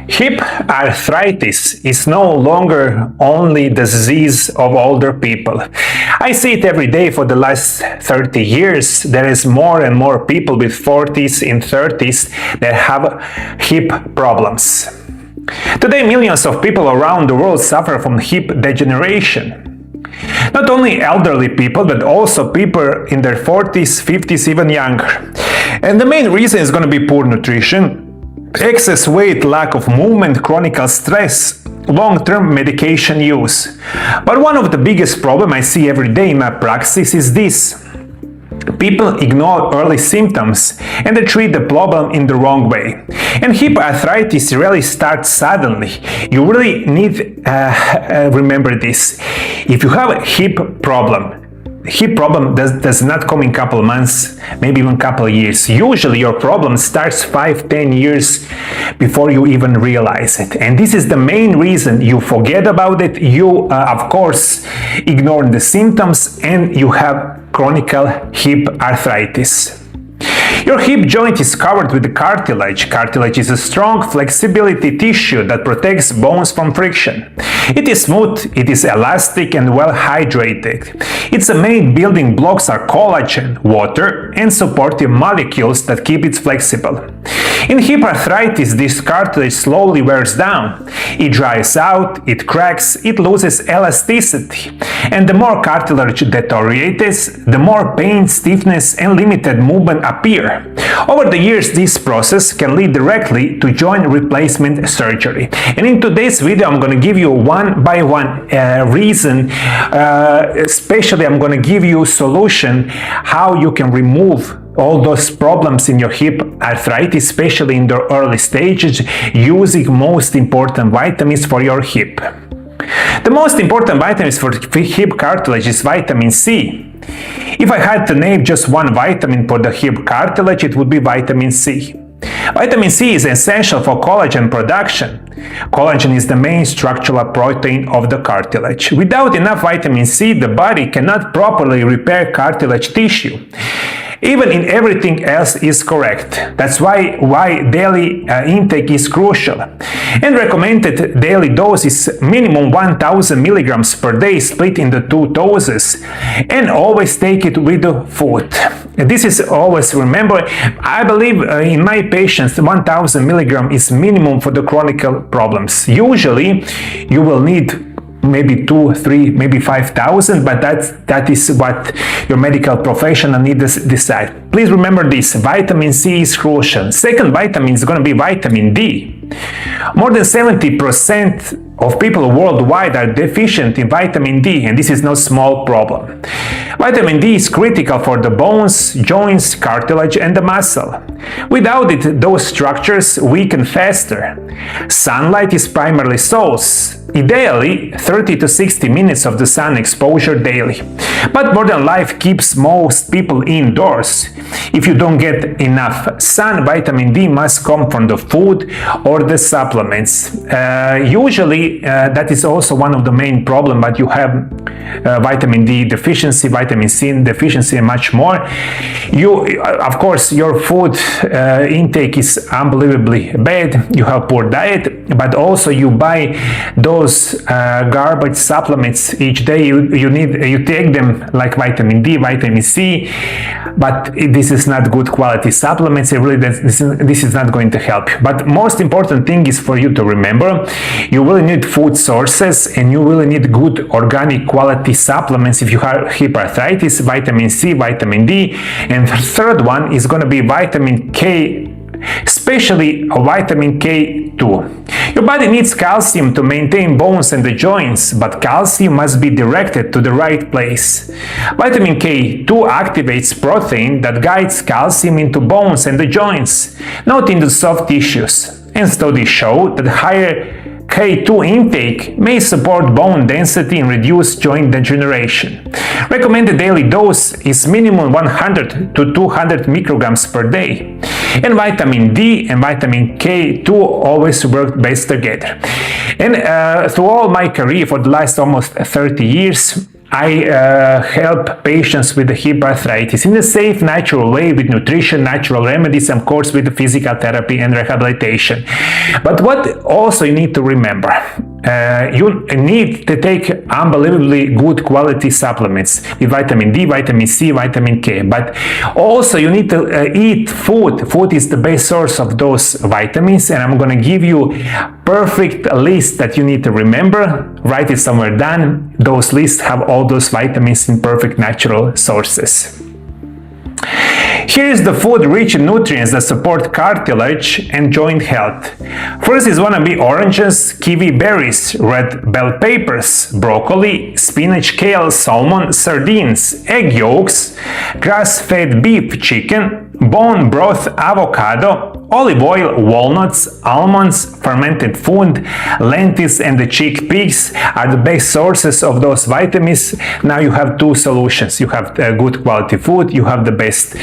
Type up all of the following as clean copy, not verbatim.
Hip arthritis is no longer only the disease of older people. I see it every day for the last 30 years. There is more and more people with 40s and 30s that have hip problems. Today, millions of people around the world suffer from hip degeneration. Not only elderly people, but also people in their 40s, 50s, even younger. And the main reason is going to be poor nutrition, excess weight, lack of movement, chronic stress, long-term medication use. But one of the biggest problems I see every day in my practice is this. People ignore early symptoms and they treat the problem in the wrong way. And hip arthritis really starts suddenly. You really need remember this. If you have a hip problem does not come in couple of months, maybe even couple of years. Usually your problem starts 5-10 years before you even realize it. And this is the main reason you forget about it. You, of course, ignore the symptoms and you have chronic hip arthritis. Your hip joint is covered with the cartilage. Cartilage is a strong flexibility tissue that protects bones from friction. It is smooth, it is elastic and well hydrated. Its main building blocks are collagen, water, and supportive molecules that keep it flexible. In hip arthritis, this cartilage slowly wears down. It dries out, it cracks, it loses elasticity. And the more cartilage deteriorates, the more pain, stiffness, and limited movement appear. Over the years, this process can lead directly to joint replacement surgery. And in today's video, I'm going to give you one by one reason, especially I'm going to give you a solution how you can remove all those problems in your hip arthritis, especially in the early stages, using most important vitamins for your hip. The most important vitamins for hip cartilage is vitamin C. If I had to name just one vitamin for the hip cartilage, it would be vitamin C. Vitamin C is essential for collagen production. Collagen is the main structural protein of the cartilage. Without enough vitamin C, the body cannot properly repair cartilage tissue. Even if everything else is correct. That's why daily intake is crucial. And recommended daily dose is minimum 1000 milligrams per day, split into 2 doses. And always take it with the food. This is always remember. I believe in my patients 1000 milligrams is minimum for the chronic problems. Usually you will need maybe 2, 3, maybe 5,000, but that is what your medical professional needs to decide. Please remember this, vitamin C is crucial. Second vitamin is going to be vitamin D. More than 70% of people worldwide are deficient in vitamin D, and this is no small problem. Vitamin D is critical for the bones, joints, cartilage, and the muscle. Without it, those structures weaken faster. Sunlight is primarily source. Ideally, 30 to 60 minutes of the sun exposure daily. But modern life keeps most people indoors. If you don't get enough sun, vitamin D must come from the food or the supplements. Usually, that is also one of the main problems, but you have vitamin D deficiency, vitamin C deficiency, and much more. Of course, your food intake is unbelievably bad. You have poor diet, but also you buy those garbage supplements each day. You take them like vitamin D, vitamin C, but this is not good quality supplements. This is not going to help you. But most important thing is for you to remember, you really need food sources and you really need good organic quality supplements if you have hip arthritis, vitamin C, vitamin D, and the third one is going to be vitamin K, especially vitamin K2. Your body needs calcium to maintain bones and the joints, but calcium must be directed to the right place. Vitamin K2 activates protein that guides calcium into bones and the joints, not into soft tissues. And studies show that higher K2 intake may support bone density and reduce joint degeneration. Recommended daily dose is minimum 100 to 200 micrograms per day. And vitamin D and vitamin K2 always work best together. And through all my career for the last almost 30 years, I help patients with the hip arthritis in a safe, natural way with nutrition, natural remedies, and of course with the physical therapy and rehabilitation. But what also you need to remember, you need to take unbelievably good quality supplements with vitamin D, vitamin C, vitamin K, but also you need to eat food. Food is the best source of those vitamins, and I'm going to give you perfect list that you need to remember. Write it somewhere down. Those lists have all those vitamins in perfect natural sources. Here is the food rich in nutrients that support cartilage and joint health. First is gonna be oranges, kiwi berries, red bell peppers, broccoli, spinach, kale, salmon, sardines, egg yolks, grass-fed beef, chicken, bone broth, avocado, olive oil, walnuts, almonds, fermented food, lentils, and the chickpeas are the best sources of those vitamins. Now you have two solutions. You have good quality food, you have the best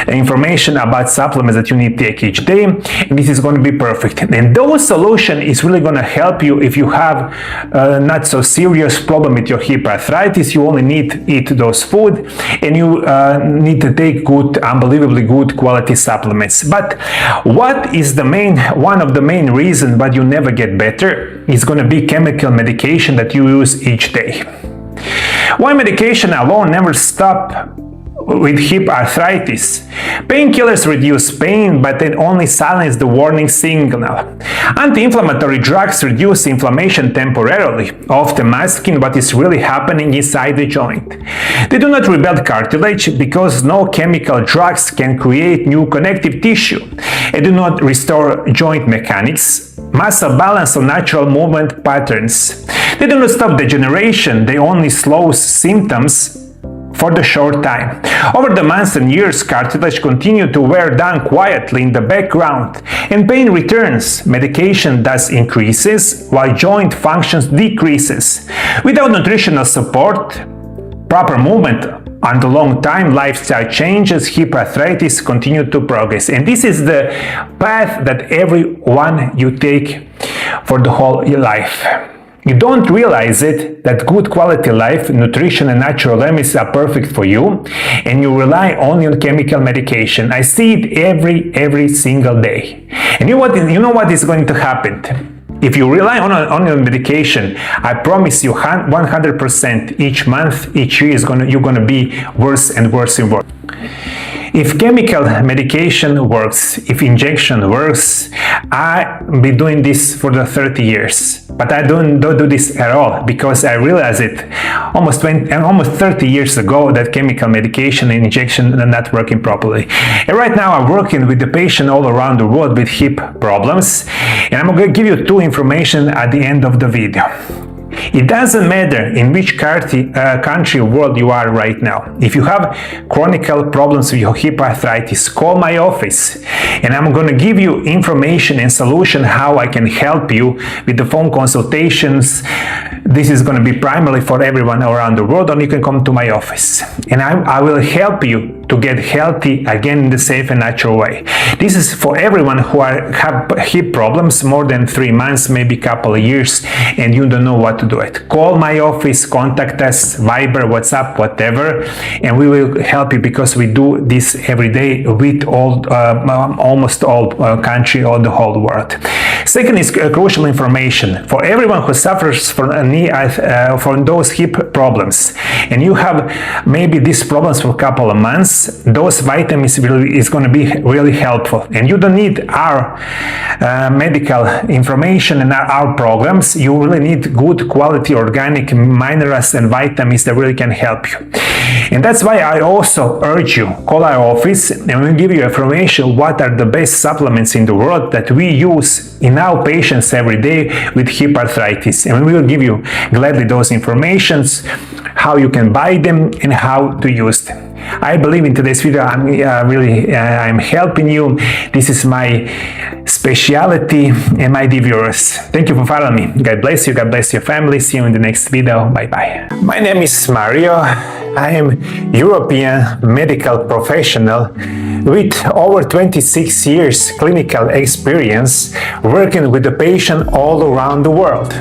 information about supplements that you need to take each day, and this is going to be perfect. And those solution is really going to help you if you have not so serious problem with your hip arthritis. You only need to eat those food, and you need to take good, unbelievably good quality supplements. But what is one of the main reasons why you never get better is going to be chemical medication that you use each day. Why medication alone never stop with hip arthritis? Painkillers reduce pain, but they only silence the warning signal. Anti-inflammatory drugs reduce inflammation temporarily, often masking what is really happening inside the joint. They do not rebuild cartilage because no chemical drugs can create new connective tissue. They do not restore joint mechanics, muscle balance, or natural movement patterns. They do not stop degeneration, they only slow symptoms for the short time. Over the months and years, cartilage continues to wear down quietly in the background, and pain returns. Medication thus increases, while joint functions decreases. Without nutritional support, proper movement, and the long time lifestyle changes, hip arthritis continue to progress. And this is the path that everyone you take for the whole life. You don't realize it, that good quality life, nutrition, and natural remedies are perfect for you, and you rely only on chemical medication. I see it every single day. And you know what is going to happen? If you rely on your medication, I promise you 100% each month, each year you're going to be worse and worse and worse. If chemical medication works, if injection works, I've been doing this for the 30 years. But I don't do this at all because I realized it almost 30 years ago that chemical medication and injection are not working properly. And right now I'm working with the patient all around the world with hip problems, and I'm going to give you two information at the end of the video. It doesn't matter in which country or world you are right now. If you have chronic problems with your hip arthritis, call my office and I'm going to give you information and solution how I can help you with the phone consultations. This is going to be primarily for everyone around the world, or you can come to my office and I will help you to get healthy again in the safe and natural way. This is for everyone who have hip problems more than 3 months, maybe a couple of years, and you don't know what to do it. Call my office, contact us, Viber, WhatsApp, whatever, and we will help you because we do this every day with almost all country or the whole world. Second is crucial information for everyone who suffers from those hip problems, and you have maybe these problems for a couple of months. Those vitamins is going to be really helpful, and you don't need our medical information and our programs. You really need good quality organic minerals and vitamins that really can help you. And that's why I also urge you, call our office and we'll give you information what are the best supplements in the world that we use in our patients every day with hip arthritis, and we will give you gladly those informations, how you can buy them and how to use them. I believe in today's video I'm helping you. This is my specialty and my viewers. Thank you for following me. God bless you. God bless your family. See you in the next video. Bye bye. My name is Mario. I am European medical professional with over 26 years clinical experience working with the patient all around the world.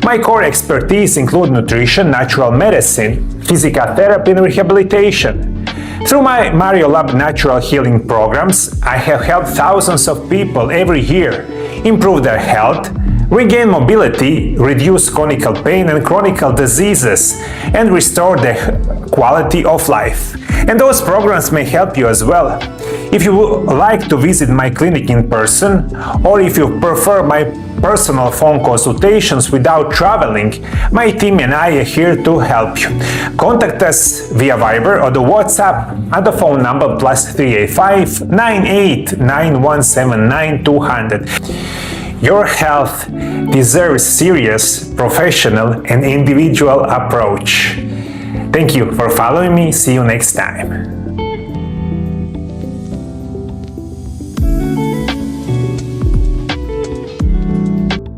My core expertise include nutrition, natural medicine, physical therapy, and rehabilitation. Through my MarioLab natural healing programs, I have helped thousands of people every year improve their health, regain mobility, reduce chronic pain and chronic diseases, and restore their quality of life. And those programs may help you as well. If you would like to visit my clinic in person, or if you prefer my personal phone consultations without traveling, my team and I are here to help you. Contact us via Viber or the WhatsApp at the phone number +385 98 200. Your health deserves serious, professional, and individual approach. Thank you for following me. See you next time.